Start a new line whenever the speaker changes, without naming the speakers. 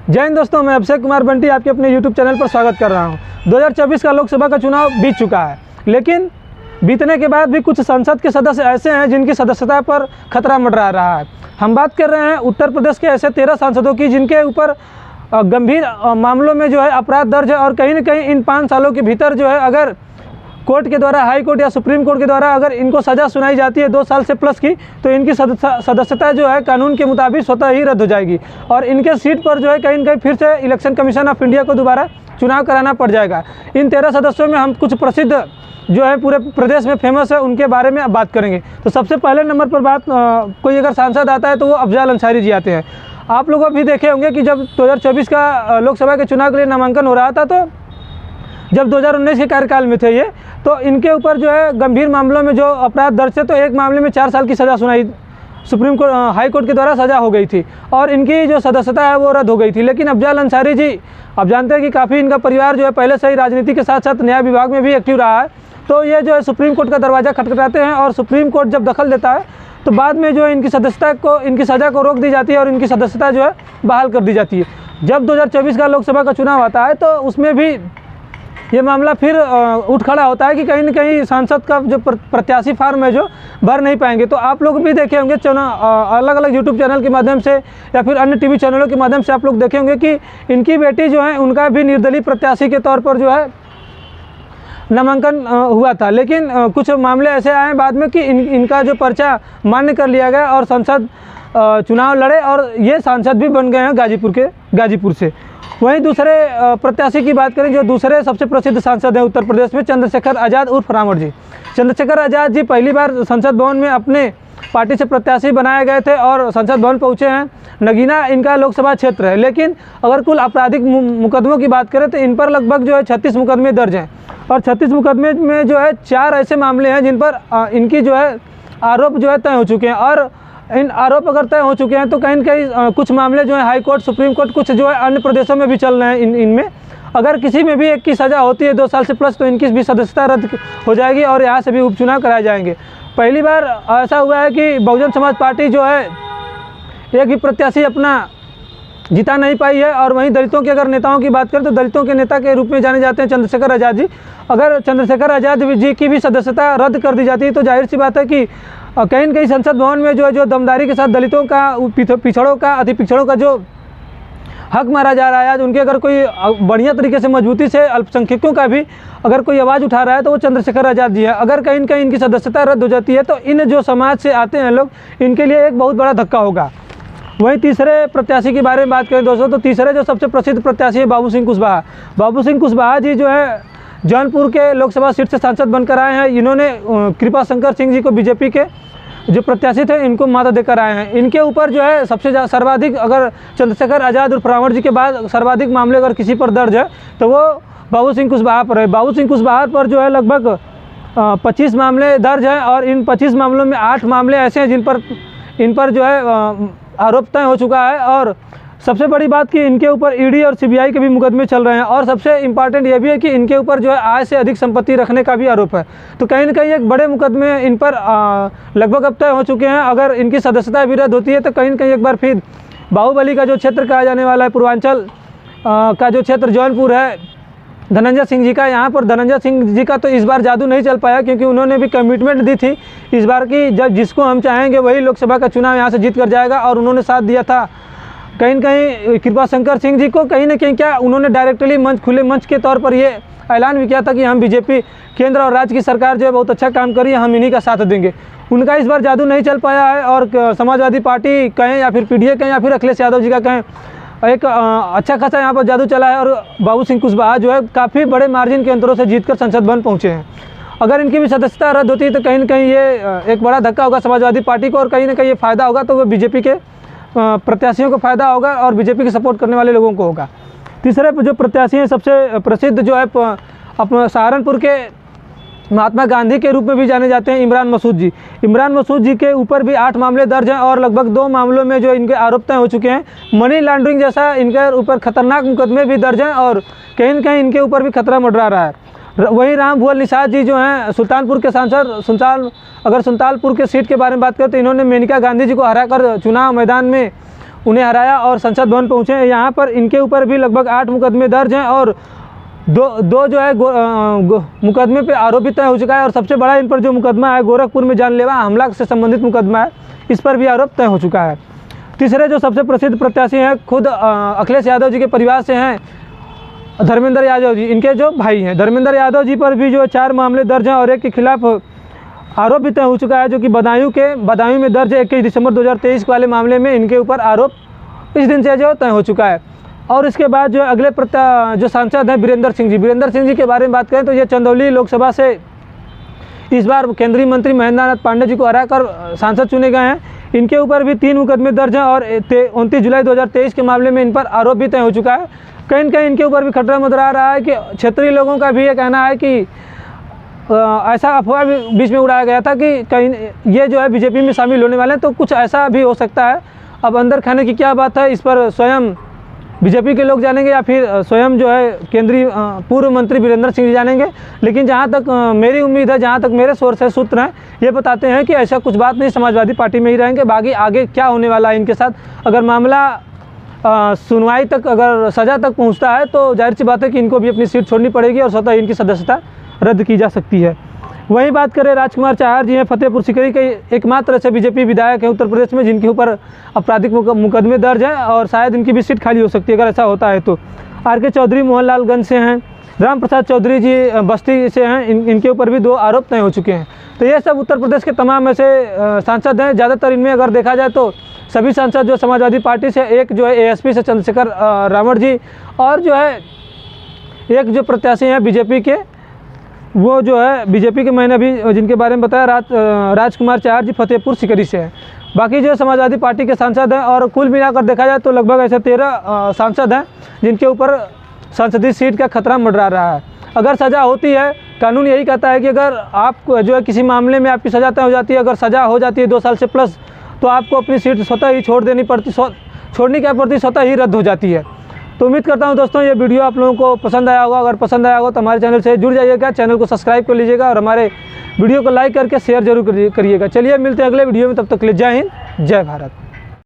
जय हिंद दोस्तों, मैं अभिषेक कुमार बंटी आपके अपने YouTube चैनल पर स्वागत कर रहा हूं। 2024 का लोकसभा का चुनाव बीत चुका है, लेकिन बीतने के बाद भी कुछ संसद के सदस्य ऐसे हैं जिनकी सदस्यता पर खतरा मंडरा रहा है। हम बात कर रहे हैं उत्तर प्रदेश के ऐसे 13 सांसदों की जिनके ऊपर गंभीर मामलों में जो है अपराध दर्ज है और कहीं न कहीं इन 5 सालों के भीतर जो है अगर कोर्ट के द्वारा, हाई कोर्ट या सुप्रीम कोर्ट के द्वारा अगर इनको सज़ा सुनाई जाती है 2 साल से प्लस की, तो इनकी सदस्यता जो है कानून के मुताबिक स्वतः ही रद्द हो जाएगी और इनके सीट पर जो है कहीं न कहीं फिर से इलेक्शन कमीशन ऑफ इंडिया को दोबारा चुनाव कराना पड़ जाएगा। इन 13 सदस्यों में हम कुछ प्रसिद्ध जो है पूरे प्रदेश में फेमस है उनके बारे में बात करेंगे। तो सबसे पहले नंबर पर कोई अगर सांसद आता है तो वो अफजल अंसारी जी आते हैं। आप लोग भी देखे होंगे कि जब 2024 का लोकसभा के चुनाव के लिए नामांकन हो रहा था, तो जब 2019 के कार्यकाल में थे ये, तो इनके ऊपर जो है गंभीर मामलों में जो अपराध दर्ज थे, तो एक मामले में 4 साल की सज़ा सुनाई सुप्रीम कोर्ट, हाई कोर्ट के द्वारा सज़ा हो गई थी और इनकी जो सदस्यता है वो रद्द हो गई थी। लेकिन अफजल अंसारी जी, आप जानते हैं कि काफ़ी इनका परिवार जो है पहले से ही राजनीति के साथ साथ न्याय विभाग में भी एक्टिव रहा है, तो ये जो है सुप्रीम कोर्ट का दरवाज़ा खटखटाते हैं और सुप्रीम कोर्ट जब दखल देता है तो बाद में जो है इनकी सदस्यता को, इनकी सज़ा को रोक दी जाती है और इनकी सदस्यता जो है बहाल कर दी जाती है। जब 2024 का लोकसभा का चुनाव आता है तो उसमें भी ये मामला फिर उठ खड़ा होता है कि कहीं न कहीं सांसद का जो प्रत्याशी फार्म है जो भर नहीं पाएंगे। तो आप लोग भी देखे होंगे अलग अलग यूट्यूब चैनल के माध्यम से या फिर अन्य टीवी चैनलों के माध्यम से आप लोग देखे होंगे कि इनकी बेटी जो है उनका भी निर्दलीय प्रत्याशी के तौर पर जो है नामांकन हुआ था। लेकिन कुछ मामले ऐसे आए बाद में कि इनका जो पर्चा मान्य कर लिया गया और संसद चुनाव लड़े और ये सांसद भी बन गए हैं गाजीपुर से। वहीं दूसरे प्रत्याशी की बात करें, जो दूसरे सबसे प्रसिद्ध सांसद हैं उत्तर प्रदेश में, चंद्रशेखर आज़ाद उर्फ रावण जी। चंद्रशेखर आज़ाद जी पहली बार संसद भवन में अपने पार्टी से प्रत्याशी बनाए गए थे और संसद भवन पहुँचे हैं। नगीना इनका लोकसभा क्षेत्र है, लेकिन अगर कुल आपराधिक मुकदमों की बात करें तो इन पर लगभग जो है 36 मुकदमे दर्ज हैं और 36 मुकदमे में जो है 4 ऐसे मामले हैं जिन पर इनकी जो है आरोप जो है तय हो चुके हैं और इन आरोप अगर तय हो चुके हैं तो कहीं न कहीं कुछ मामले जो है हाई कोर्ट, सुप्रीम कोर्ट, कुछ जो है अन्य प्रदेशों में भी चल रहे हैं। इनमें अगर किसी में भी एक की सज़ा होती है 2 साल से प्लस, तो इनकी भी सदस्यता रद्द हो जाएगी और यहाँ से भी उपचुनाव कराए जाएंगे। पहली बार ऐसा हुआ है कि बहुजन समाज पार्टी जो है एक भी प्रत्याशी अपना जिता नहीं पाई है और वहीं दलितों के अगर नेताओं की बात करें तो दलितों के नेता के रूप में जाने जाते हैं चंद्रशेखर आज़ाद जी। अगर चंद्रशेखर आज़ाद जी की भी सदस्यता रद्द कर दी जाती है तो जाहिर सी बात है कि कहीं न कहीं संसद भवन में जो दमदारी के साथ दलितों का, पिछड़ों का, अति पिछड़ों का जो हक मारा जा रहा है, आज उनके अगर कोई बढ़िया तरीके से मजबूती से अल्पसंख्यकों का भी अगर कोई आवाज़ उठा रहा है तो वो चंद्रशेखर आज़ाद जी है। अगर कहीं न कहीं इनकी सदस्यता रद्द हो जाती है तो इन जो समाज से आते हैं लोग, इनके लिए एक बहुत बड़ा धक्का होगा। वहीं तीसरे प्रत्याशी के बारे में बात करें दोस्तों, तो तीसरे जो सबसे प्रसिद्ध प्रत्याशी है बाबू सिंह कुशवाहा। बाबू सिंह कुशवाहा जी जो है जौनपुर के लोकसभा सीट से सांसद बनकर आए हैं। इन्होंने कृपा शंकर सिंह जी को, बीजेपी के जो प्रत्याशी थे, इनको मात देकर आए हैं। इनके ऊपर जो है सबसे सर्वाधिक, अगर चंद्रशेखर आज़ाद और रावण जी के बाद सर्वाधिक मामले अगर किसी पर दर्ज है तो वो बाबू सिंह कुशवाहा पर है। बाबू सिंह कुशवाहा पर जो है लगभग 25 मामले दर्ज हैं और इन 25 मामलों में 8 मामले ऐसे हैं इन पर जो है आरोप तय हो चुका है और सबसे बड़ी बात कि इनके ऊपर ईडी और सीबीआई के भी मुकदमे चल रहे हैं और सबसे इम्पॉर्टेंट ये भी है कि इनके ऊपर जो है आय से अधिक संपत्ति रखने का भी आरोप है। तो कहीं न कहीं एक बड़े मुकदमे इन पर लगभग अब तय हो चुके हैं। अगर इनकी सदस्यता भी रद्द होती है तो कहीं न कहीं एक बार फिर बाहुबली का जो क्षेत्र कहा जाने वाला है, पूर्वांचल का जो क्षेत्र जौनपुर है, धनंजय सिंह जी का, यहाँ पर धनंजय सिंह जी का तो इस बार जादू नहीं चल पाया क्योंकि उन्होंने भी कमिटमेंट दी थी इस बार की जब जिसको हम चाहेंगे वही लोकसभा का चुनाव यहाँ से जीत कर जाएगा और उन्होंने साथ दिया था कहीं न कहीं कृपा शंकर सिंह जी को। कहीं न कहीं क्या उन्होंने डायरेक्टली खुले मंच के तौर पर ये ऐलान भी किया था कि हम बीजेपी केंद्र और राज्य की सरकार जो है बहुत अच्छा काम करी है, हम इन्हीं का साथ देंगे। उनका इस बार जादू नहीं चल पाया है और समाजवादी पार्टी कहें या फिर पीडीए कहें या फिर अखिलेश यादव जी का कहें, एक अच्छा खासा यहाँ पर जादू चला है और बाबू सिंह कुशवाहा जो है काफ़ी बड़े मार्जिन के अंतरों से जीतकर संसद भवन पहुँचे हैं। अगर इनकी भी सदस्यता रद्द होती है तो कहीं न कहीं ये एक बड़ा धक्का होगा समाजवादी पार्टी को और कहीं न कहीं ये फ़ायदा होगा तो वो बीजेपी के प्रत्याशियों को फ़ायदा होगा और बीजेपी के सपोर्ट करने वाले लोगों को होगा। तीसरे जो प्रत्याशी हैं सबसे प्रसिद्ध जो है अपना सहारनपुर के महात्मा गांधी के रूप में भी जाने जाते हैं, इमरान मसूद जी। इमरान मसूद जी के ऊपर भी 8 मामले दर्ज हैं और लगभग 2 मामलों में जो इनके आरोप तय हो चुके हैं। मनी लॉन्ड्रिंग जैसा इनके ऊपर खतरनाक मुकदमे भी दर्ज हैं और कहीं न कहीं इनके ऊपर भी खतरा मंडरा रहा है। वहीं राम भुवल निषाद जी जो हैं सुल्तानपुर के सांसद, अगर सुल्तानपुर के सीट के बारे में बात करें तो इन्होंने मेनका गांधी जी को हराकर चुनाव मैदान में उन्हें हराया और संसद भवन पहुँचे। यहाँ पर इनके ऊपर भी लगभग 8 मुकदमे दर्ज हैं और दो जो है मुकदमे पे आरोपित तय हो चुका है। और सबसे बड़ा इन पर जो मुकदमा है गोरखपुर में जानलेवा हमला से संबंधित मुकदमा है, इस पर भी आरोप तय हो चुका है। तीसरे जो सबसे प्रसिद्ध प्रत्याशी हैं खुद अखिलेश यादव जी के परिवार से हैं धर्मेंद्र यादव जी, इनके जो भाई हैं। धर्मेंद्र यादव जी पर भी जो 4 मामले दर्ज हैं और एक के खिलाफ आरोप भी तय हो चुका है, जो कि बदायूं में दर्ज है। 21 दिसंबर 2023 वाले मामले में इनके ऊपर आरोप इस दिन से जो तय हो चुका है। और इसके बाद जो अगले जो सांसद हैं वीरेंद्र सिंह जी के बारे में बात करें तो ये चंदौली लोकसभा से इस बार केंद्रीय मंत्री महेंद्र नाथ पांडे जी को हराकर सांसद चुने गए हैं। इनके ऊपर भी 3 मुकदमे दर्ज हैं और 29 जुलाई 2023 के मामले में इन पर आरोप भी तय हो चुका है। कहीं न कहीं इनके ऊपर भी खतरा मंडरा रहा है कि क्षेत्रीय लोगों का भी ये कहना है कि ऐसा अफवाह भी बीच में उड़ाया गया था कि कहीं ये जो है बीजेपी में शामिल होने वाले हैं, तो कुछ ऐसा भी हो सकता है। अब अंदर खाने की क्या बात है, इस पर स्वयं बीजेपी के लोग जानेंगे या फिर स्वयं जो है केंद्रीय पूर्व मंत्री वीरेंद्र सिंह जी जानेंगे। लेकिन जहाँ तक मेरी उम्मीद है, जहाँ तक मेरे सोर्स है, सूत्र हैं, ये बताते हैं कि ऐसा कुछ बात नहीं, समाजवादी पार्टी में ही रहेंगे। बाकी आगे क्या होने वाला है इनके साथ, अगर मामला सुनवाई तक, अगर सज़ा तक पहुँचता है तो जाहिर सी बात है कि इनको भी अपनी सीट छोड़नी पड़ेगी और स्वतः इनकी सदस्यता रद्द की जा सकती है। वहीं बात करें राजकुमार चाहर जी हैं फतेहपुर सीकरी के एकमात्र ऐसे बीजेपी विधायक हैं उत्तर प्रदेश में जिनके ऊपर आपराधिक मुकदमे दर्ज हैं और शायद इनकी भी सीट खाली हो सकती है अगर ऐसा होता है तो। आर.के. चौधरी मोहनलालगंज से हैं, राम प्रसाद चौधरी जी बस्ती से हैं, इनके ऊपर भी 2 आरोप तय हो चुके हैं। तो ये सब उत्तर प्रदेश के तमाम ऐसे सांसद हैं। ज़्यादातर इनमें अगर देखा जाए तो सभी सांसद जो समाजवादी पार्टी से, एक जो है ASP से चंद्रशेखर रावण जी और जो है एक जो प्रत्याशी हैं बीजेपी के, वो जो है बीजेपी के मैंने अभी जिनके बारे में बताया राजकुमार चाहर जी फतेहपुर सीकरी से हैं। बाकी जो समाजवादी पार्टी के सांसद हैं और कुल मिलाकर देखा जाए तो लगभग ऐसे 13 सांसद हैं जिनके ऊपर संसदीय सीट का खतरा मंडरा रहा है। अगर सज़ा होती है, कानून यही कहता है कि अगर आप जो है किसी मामले में आपकी सज़ा तय हो जाती है, अगर सज़ा हो जाती है 2 साल से प्लस, तो आपको अपनी सीट स्वतः ही छोड़नी क्या पड़ती, स्वतः ही रद्द हो जाती है। तो उम्मीद करता हूं दोस्तों ये वीडियो आप लोगों को पसंद आया होगा। अगर पसंद आया होगा तो हमारे चैनल से जुड़ जाइएगा, चैनल को सब्सक्राइब कर लीजिएगा और हमारे वीडियो को लाइक करके शेयर जरूर करिएगा। चलिए मिलते हैं अगले वीडियो में, तब तक के लिए जय हिंद, जय भारत।